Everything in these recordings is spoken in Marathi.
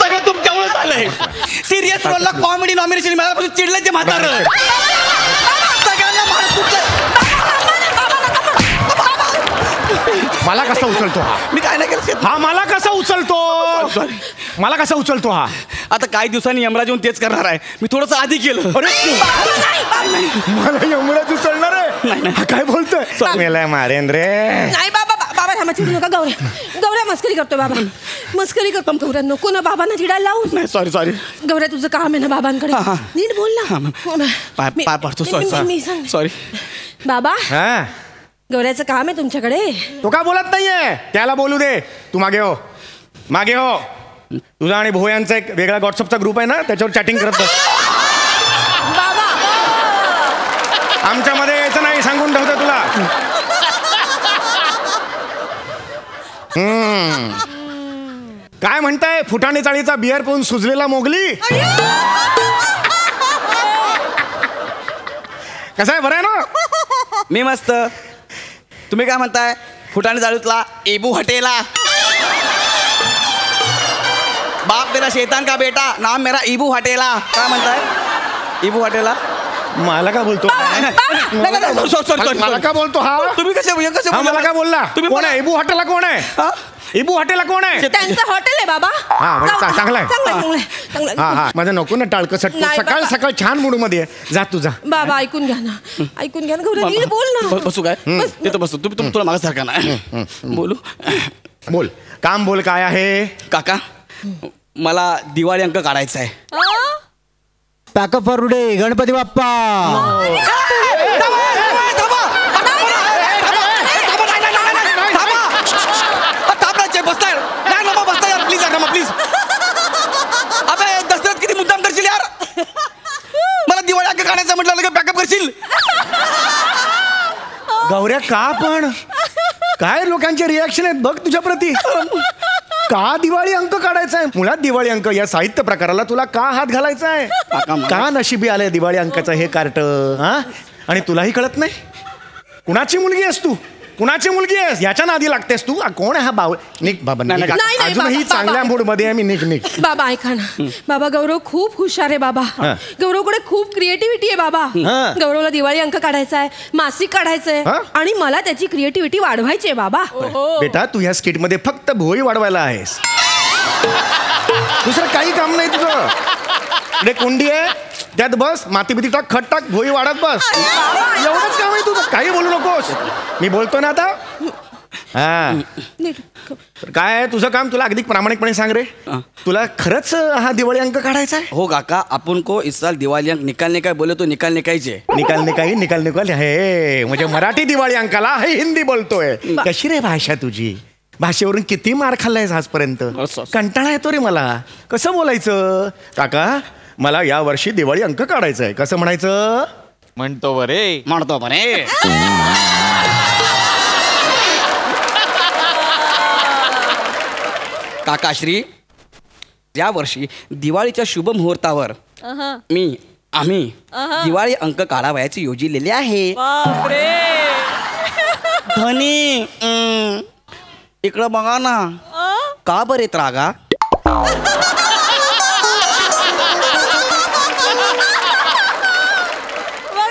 सगळं तुमच्यामुळे झालंय. सिरियस रोलला कॉमेडी नॉमिनेशन मिळाल्यापासून चिडलं ते म्हातारं. सगळ्यांना मला कसा उचलतो हा? मी काय नाही केलं. हा मला कसा उचलतो? मला कसा उचलतो हा? आता काही दिवसांनी यमराज येऊन तेच करणार आहे. मी थोडस आधी केलं. मला यमराज उचलणार आहे? काय बोलतोय? मेलाय मारेन रे. नाही बाबा, बाबा थांबा, चिडू नका. गौऱ्या मस्करी करतोय बाबा, मस्करी करतो. गौऱ्या नको ना बाबांना चिडायला लावून. नाही सॉरी. गौऱ्या तुझं काम आहे ना बाबांकडे, नीट बोल ना. पाय पडतो. सॉरी बाबा. हा गौऱ्याचं काम आहे तुमच्याकडे. तो का बोलत नाहीये? त्याला बोलू दे. तू मागे हो. तुझा आणि भोयांचा एक वेगळा व्हॉट्सअपचा ग्रुप आहे ना, त्याच्यावर चॅटिंग करत बस. बाबा आमच्यामध्ये यायचं नाही, सांगून ठेवतो तुला. काय म्हणताय? फुटाणे चाळीचा बियर पिऊन सुजलेला मोगली. कसं आहे? बरं आहे ना? मी मस्त. तुम्ही काय म्हणताय? फुटाणे चाळूतला एबू हटेला. बाप मेरा शैतान का बेटा, नाम मेरा इबू हटेला. काय म्हणताय? इबू हटेला. मला का बोलतो? मला का बोलतो हा? तुम्ही कसे मला का बोलला? तुम्ही कोण आहे? इबू हॉटेलला कोण आहे? इबू हॉटेलला कोण आहे? त्यांचं हॉटेल आहे बाबा. चांगला आहे. हा माझं नको ना टाळकं सटकं. सकाळ सकाळ छान मूड मध्ये जा. तुझा बाबा ऐकून घ्या ना. गौऱ्या नीट बोल ना. बसू काय? तिथं बसतो. तुम्ही तुला मागासारखा नाही बोलू. बोल. काम बोल. काय आहे? काका मला दिवाळी अंक काढायचा आहे. Pack up for today. Ganpati Bappa. Please. अबे दसऱ्यात किती मुद्दाम करशील यार. मला दिवाळी अंक काढायचा म्हटलं लगेच पॅकअप करशील. गौऱ्या का पण? काय लोकांचे रिॲक्शन आहेत बघ तुझ्या प्रती. का दिवाळी अंक काढायचा आहे? मुळात दिवाळी अंक या साहित्य प्रकाराला तुला का हात घालायचा आहे? का नशिबी आलंय दिवाळी अंकाचं हे कार्ट? हा, आणि तुलाही कळत नाही? कुणाची मुलगी आहेस तू? कुणाची मुलगी आहेस? याच्या नादी लागतेस तू? कोण आहे हा बावळ? निक बाबा. अजूनही चांगल्या मूड मध्ये आहे मी. निक. बाबा ऐका ना. बाबा गौरव खूप हुशार आहे बाबा. गौरवकडे खूप क्रिएटिव्हिटी आहे बाबा. गौरवला दिवाळी अंक काढायचा आहे, मासिक काढायचंय, आणि मला त्याची क्रिएटिव्हिटी वाढवायची आहे बाबा. बेटा तू ह्या स्किट मध्ये फक्त भोई वाढवायला आहेस. दुसरं काही काम नाही तुझं. इकडे कुंडी आहे, त्यात बस, माती बिती टाक, खत टाक, भोई वाढत बस. एवढंच काम आहे तुझं. काही बोलू नकोस. मी बोलतो ना आता. काय आहे तुझं काम? तुला अगदी प्रामाणिकपणे सांग रे. तुला खरंच हा दिवाळी अंक काढायचा आहे? हो काका. आपण को इस साल दिवाळी अंक निकालने काय बोले तो निकालने काहीचे. निकाल हे म्हणजे मराठी दिवाळी अंकाला हे हिंदी बोलतोय. कशी रे भाषा तुझी? भाषेवरून किती मार खाल्लायस आजपर्यंत? कंटाळा येतो रे मला. कसं बोलायचं? काका मला या वर्षी दिवाळी अंक काढायचा आहे. कसं म्हणायचं? म्हणतो बरे. काकाश्री, या वर्षी दिवाळीच्या शुभ मुहूर्तावर आम्ही दिवाळी अंक काढावयाची योजिलेले आहे. धनी इकडं बघा ना. का बरे त्रागा?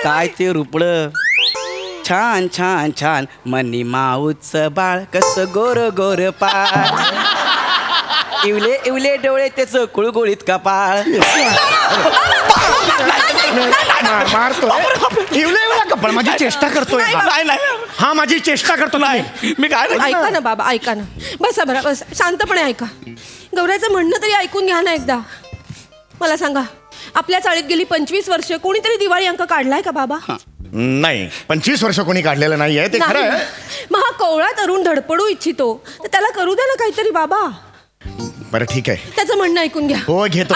काय ते रुपड छान छान छान मनी माऊच बाळ कस गोर गोर पाळ. इवले इवले डोळे त्याच कुळगुळीत कपाळ. मारतो कपाळ. माझी चेष्टा करतोय हा. माझी चेष्टा करतो. नाही मी काय. ऐका ना बाबा, ऐका ना. बसा बरं, बस शांतपणे ऐका. गौऱ्याचं म्हणणं तरी ऐकून घ्या ना एकदा. मला सांगा, आपल्या चाळीत गेली 25 वर्ष कोणीतरी दिवाळी अंक काढलाय का बाबा? नाही, 25 वर्ष कोणी काढलेलं नाहीये ते खरं आहे. मग हा कवळा तरुण धडपडू इच्छितो तर त्याला करू द्या ना काहीतरी बाबा. बरं ठीक आहे. त्याचं म्हणणं ऐकून घ्या. हो घेतो.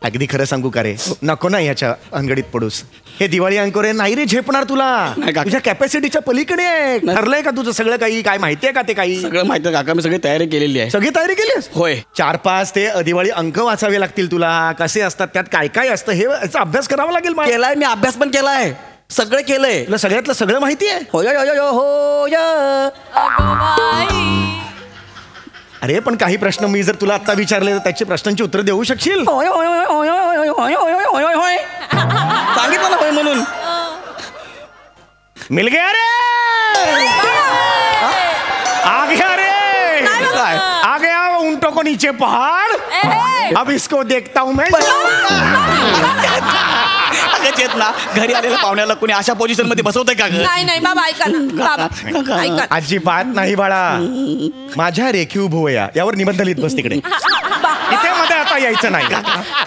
अगदी खरं सांगू का रे? नको ना याच्या अंगडीत पडूस. हे दिवाळी अंक रे नाही रे झेपणार तुला. तुझ्या कॅपॅसिटीच्या पलीकडे आहे. ठरलंय का तुझं सगळं काही? काय माहितीये का ते काही? सगळं माहिती काका. मी सगळी तयारी केलेली आहे. सगळी तयारी केलीस? होय. 4-5 ते दिवाळी अंक वाचावे लागतील तुला. कसे असतात, त्यात काय काय असतं हे अभ्यास करावा लागेल. केलाय मी. अभ्यास पण केलाय. सगळं केलंय. तुला सगळ्यातलं सगळं माहिती आहे? होय होय होय. अरे पण काही प्रश्न मी जर तुला आता विचारले तर त्याची प्रश्नांची उत्तर देऊ शकशील? होय होय होय होय होय होय होय होय होय. सांगितलं ना होय म्हणून. मिल गया रे, आ गया रे, आ गया ऊंटों को नीचे पहाड़, अब इसको देखता हूं मैं. अगं चेतना, घरी आलेल्या पाहुण्याला कोणी अशा पोझिशन मध्ये बसवतंय का ग? नाही नाही बाबा ऐका ना बाबा ऐका. अजिबात नाही बाळा. माझ्या रेखीव भुवया यावर निबंध लिहित बस तिकडे. इथे मध्ये आता यायचं नाही.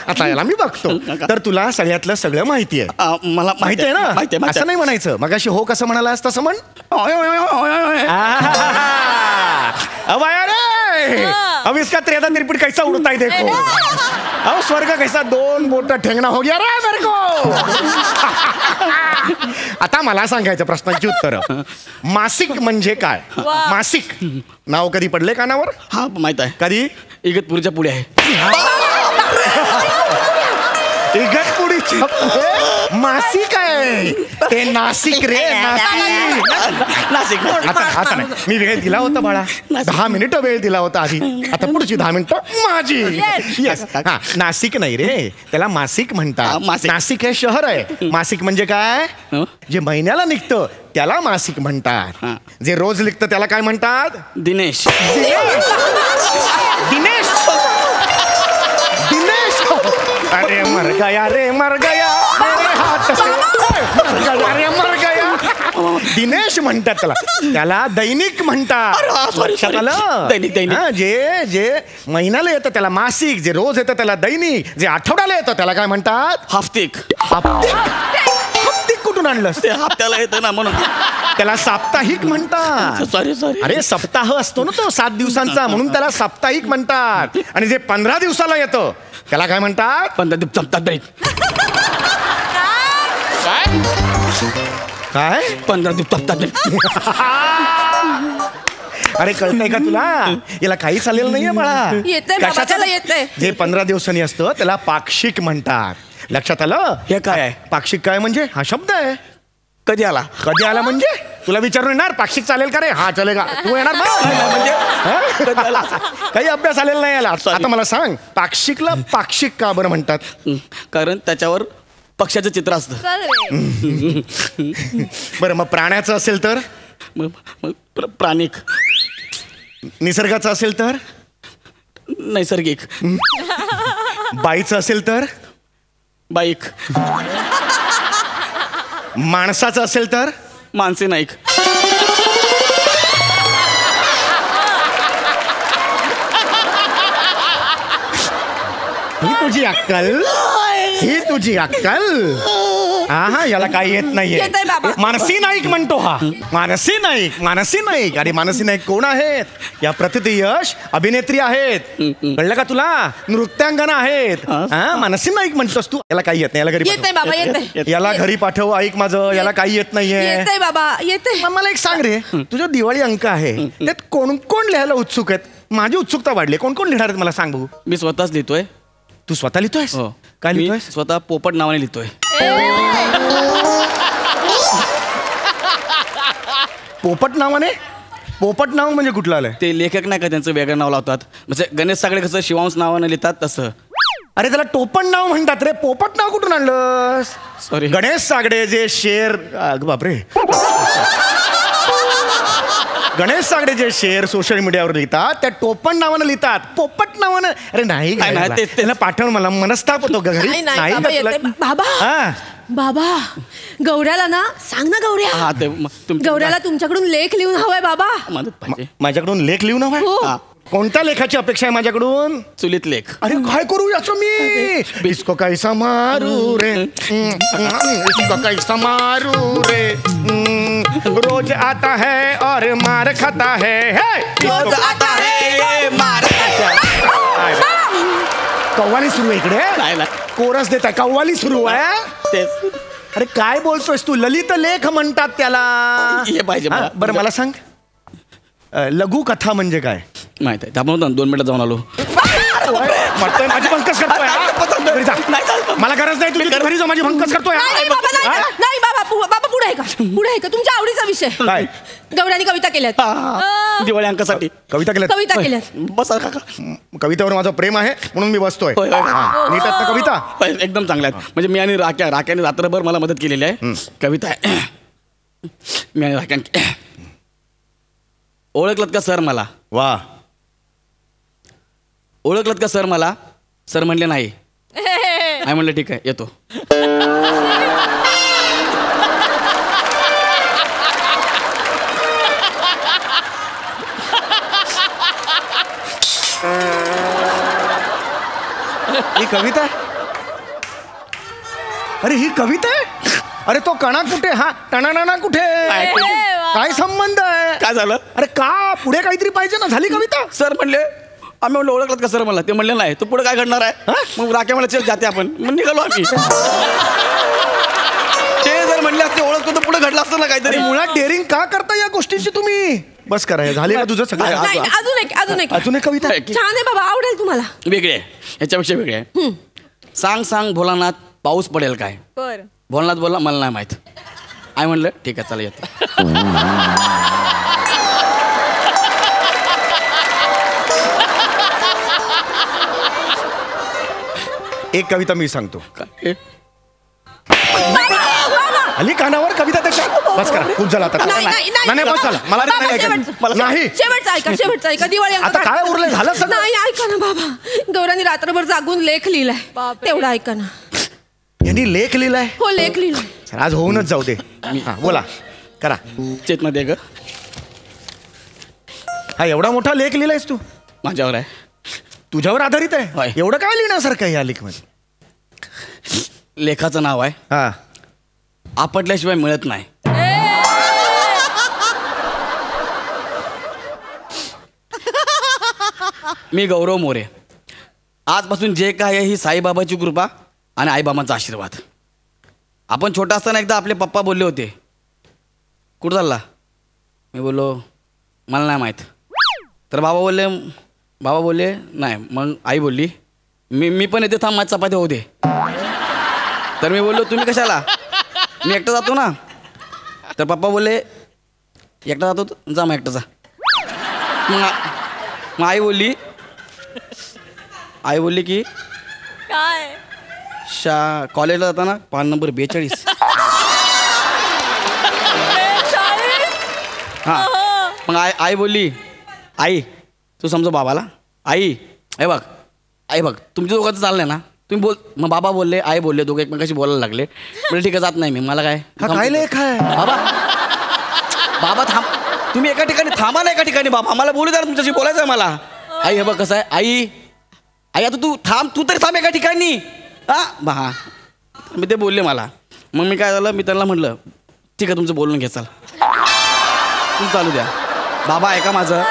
आता याला मी बघतो. तर तुला सगळ्यातलं सगळं माहिती आहे. मला माहिती आहे ना? असं नाही म्हणायचं. मगाशी हो कसं म्हणालास तसं म्हण. होय होय होय होय. अब आया रे, अब इसका त्रेधा तिरपिट कैसा उड़ता है देखो. अब स्वर्ग कैसा दोन मोठा ठेंगणा हो गया रे मेरे को. आता मला सांगायचं प्रश्नांची उत्तर. मासिक म्हणजे काय? मासिक नाव कधी पडले कानावर? हा माहित आहे. कधी? इगतपुरीच्या पुढे आहे. इगतपुरीच्या पुढे मासिक आहे ते. नाशिक रे, नाशिक. आता नाही, मी वेळ दिला होता बाळा. 10 मिनिटं वेळ दिला होता आधी. आता पुढची 10 मिनिटं माझी. येस. हा, नाशिक नाही रे, त्याला मासिक म्हणतात. नाशिक हे शहर आहे. मासिक म्हणजे काय? जे महिन्याला निघतं त्याला मासिक म्हणतात. जे रोज निघतं त्याला काय म्हणतात? दिनेश. दिनेश. दिनेश. अरे मर गया रे, मर गया मेरे हाथ से, मर गया रे, मर गया. दिनेश म्हणतात त्याला. त्याला दैनिक म्हणतात. लक्षात आलं? दैनिक दैनिक. जे महिन्याला येतं त्याला मासिक, जे रोज येतं त्याला दैनिक, जे आठवड्याला येतं त्याला काय म्हणतात? हाफ्तिक. हाफ्तिक कुठून आणलंस? ते हप्त्याला येतं ना म्हणून. त्याला साप्ताहिक म्हणतात. Sorry sorry. अरे सप्ताह असतो ना तो 7 दिवसांचा, म्हणून त्याला साप्ताहिक म्हणतात. आणि जे 15 दिवसाला येतं त्याला काय म्हणतात? 15 दिवस जमतात नाही. काय? 15 दिवस जमतात नाही. अरे कळतंय का तुला? याला काही चालेल नाहीये बाळा. येतंय बाबा, त्याला येतंय. जे 15 दिवसांनी असतं त्याला पाक्षिक म्हणतात. लक्षात आलं? हे काय आहे? पाक्षिक काय म्हणजे? हा शब्द आहे. कधी आला? कधी आला म्हणजे? तुला विचारून येणार पाक्षिक चालेल का रे? हा चलेगा. तू येणार म्हणजे काही अभ्यास आलेला नाही याला. आता मला सांग, पाक्षिकला पाक्षिक का बरं म्हणतात? कारण त्याच्यावर पक्षाचं चित्र असतं. बरं मग प्राण्याचं असेल तर? प्राणिक. निसर्गाचं असेल तर? नैसर्गिक. बाईचं असेल तर? बाईक. माणसाचं असेल तर? मानसी नाईक. ही तुझी अक्कल? ही तुझी अक्कल? हा याला काही येत नाहीये. येतंय बाबा. मानसी नाईक म्हणतो हा. मानसी नाईक, मानसी नाईक. अरे मानसी नाईक कोण आहेत? या प्रतियश अभिनेत्री आहेत. कळलं का तुला? नृत्यांगना आहेत. हा मानसी नाईक म्हणतोस तू. याला काही येत नाही. याला घरी येतंय बाबा येतंय. पाठव. याला घरी पाठव. ऐक माझं, याला काही येत नाहीये. येतंय बाबा येतंय. मला एक सांग रे, तुझा दिवाळी अंक आहे त्यात कोण कोण लिहायला उत्सुक आहेत? माझी उत्सुकता वाढली. कोण कोण लिहिणार आहेत मला सांग बघू. मी स्वतःच लिहितोय. तू स्वतः लिहितोयस? हो. काय मी लिहितोयस? स्वतः पोपट नावाने लिहितोय. पोपट नावाने? पोपट नाव म्हणजे कुठलं आलंय? ते लेखक नाही का त्यांचं वेगळं नाव लावतात. म्हणजे गणेश सागळे कसं शिवांश नावाने लिहितात तसं. अरे त्याला टोपण नाव म्हणतात रे. पोपट नाव कुठून आणलंस? सॉरी. गणेश सागडे जे शेर, बापरे, गणेश सागडे जे शेर सोशल मीडियावर लिहितात त्या टोपण नावानं लिहितात. पोपट नावानं? अरे नाही त्याला पाठवून मला मनस्ताप होतो घरी. नाही नाही बाबा का तुला? येतंय. बाबा बाबा गौऱ्याला ना सांग ना गौऱ्या. हा ते गौऱ्याला तुमच्याकडून लेख लिहून हवाय बाबा. मदत पाहिजे. माझ्याकडून लेख लिहून हवाय? हो. कोणत्या लेखाची अपेक्षा आहे माझ्याकडून? चुलीत लेख. अरे काय करू याचं मी? इसको कैसा मारू रे, इसको कैसा मारू रे, रोज आता है और मार खाता है. रोज आता है मार खाता. कव्वाली सुरू आहे इकडे. नाही. कोरस देत आहे. कव्वाली सुरू आहे. तेच. अरे काय बोलतोयस तू? ललित लेख म्हणतात त्याला. हे पाहिजे मला. बरं मला सांग, लघु कथा म्हणजे काय? माहित आहे. त्यामुळे 2 मिनिटं जाऊन आलो. माझी भंकस करतोय. मला गरज नाही तुझी. घरी जाऊ. माझी भंकस करतोय. नाही बाबा पुढे आहे का तुमच्या आवडीचा विषय काय? गौरानी कविता केल्यात दिवाळी अंकासाठी कविता केल्यात? कविता केल्यात बसा काका. कवितेवर माझं प्रेम आहे म्हणून मी बसतोय. होय, होय. हा, नीट आहेत ना कविता? होय, एकदम चांगल्या आहेत. म्हणजे मी आणि राख्याने रात्रभर मला मदत केलेली आहे. कविता आहे मी आणि राख्याने. ओळखलत का सर मला? वा. ओळखलत का सर मला? सर म्हणले नाही. नाही म्हणलं ठीक आहे येतो. ही कविता आहे? अरे ही कविता आहे? अरे तो कणा कुठे? हा टणाणा कुठे? काय संबंध आहे? काय झालं? अरे का पुढे काहीतरी पाहिजे ना. झाली कविता? सर म्हणले आम्ही म्हणलं ओळखलत का सर मला? ते म्हणले नाही. तो पुढे काय घडणार आहे? मग राख्या मला चल जाते आपण मग निघालो आम्ही. ते जर म्हणले असते ओळखतो तर पुढे घडलं असतं ना काहीतरी. मुळात डेअरिंग का करता या गोष्टींची तुम्ही? बस करा हे झाले का तुझं सगळं? नाही, अजून एक कविता? छान आहे बाबा आवडेल तुम्हाला. वेगळे आहे याच्यापेक्षा वेगळे आहे. सांग सांग भोलानाथ पाऊस पडेल काय? भोलानाथ बोलला मला नाही माहित. आय म्हणलं ठीक आहे चला येतो. एक कविता मी सांगतो. काय? आली कानावर कविता त्याच्या? बस करा खूप झाला आता. नाही बस झाला. मला बाबा, नाही ऐकायचं. शेवटचं. नाही. शेवटचं ऐका दिवाळी अंक आता काय उरलंय? झालं सगळं? नाही ऐका ना बाबा गौरानी रात्रभर जागून लेख लिहिलाय तेवढा ऐका ना. यांनी लेख लिहिलाय? हो लेख लिहिलाय. आज होऊनच जाऊ दे. हा, बोला करा. चेतना दे ग. हा एवढा मोठा लेख लिहिलायस तू? माझ्यावर आहे. तुझ्यावर आधारित आहे? होय. एवढं काय लिहिण्यासारखं आहे या लेख मध्ये? लेखाचं नाव आहे हा. आपटल्याशिवाय मिळत नाही. मी गौरव मोरे. आजपासून जे काय आहे ही साईबाबाची कृपा आणि आईबाबांचा आशीर्वाद. आपण छोटा असताना एकदा आपले पप्पा बोलले होते कुठं चालला? मी बोललो मला नाही माहीत. तर बाबा बोलले नाही. मग आई बोलली मी पण येते थांब माझी चपाती होऊ दे. तर मी बोललो तुम्ही कशाला? मी एकटा जातो ना. तर पप्पा बोलले एकटा जातो जा मग एकटा जा. मग आई बोलली की काय कॉलेजला जाताना पान नंबर 42. हां मग आई बोलली आई तू समजो बाबाला. आई बघ तुमच्या दोघांचं चाललंय ना तुम्ही बोल. मग बाबा बोलले आई बोलले दोघं एकमेकाशी बोलायला लागले. म्हणजे ठीक आहे जात नाही मी. मला काय काय लेख आहे? बाबा थांब तुम्ही एका ठिकाणी थांबा ना. एका ठिकाणी बाबा मला बोलू द्या तुमच्याशी बोलायचं आहे मला. आई हे बघ कसं आहे आई आता तू तरी थांब एका ठिकाणी. हा मी ते बोलले मला. मग मी काय झालं मी त्यांना म्हटलं ठीक आहे तुमचं बोलून घे चल तुम्ही चालू द्या. बाबा ऐका माझं.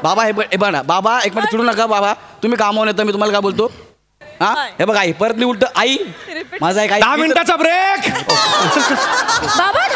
बाबा हे बघा बाबा एक मिनिट चिडू नका. बाबा तुम्ही कामावून येतं मी तुम्हाला काय बोलतो. हे बघ आई परत मी उलट आई माझा एक 10 मिनिटाचा ब्रेक. बाबा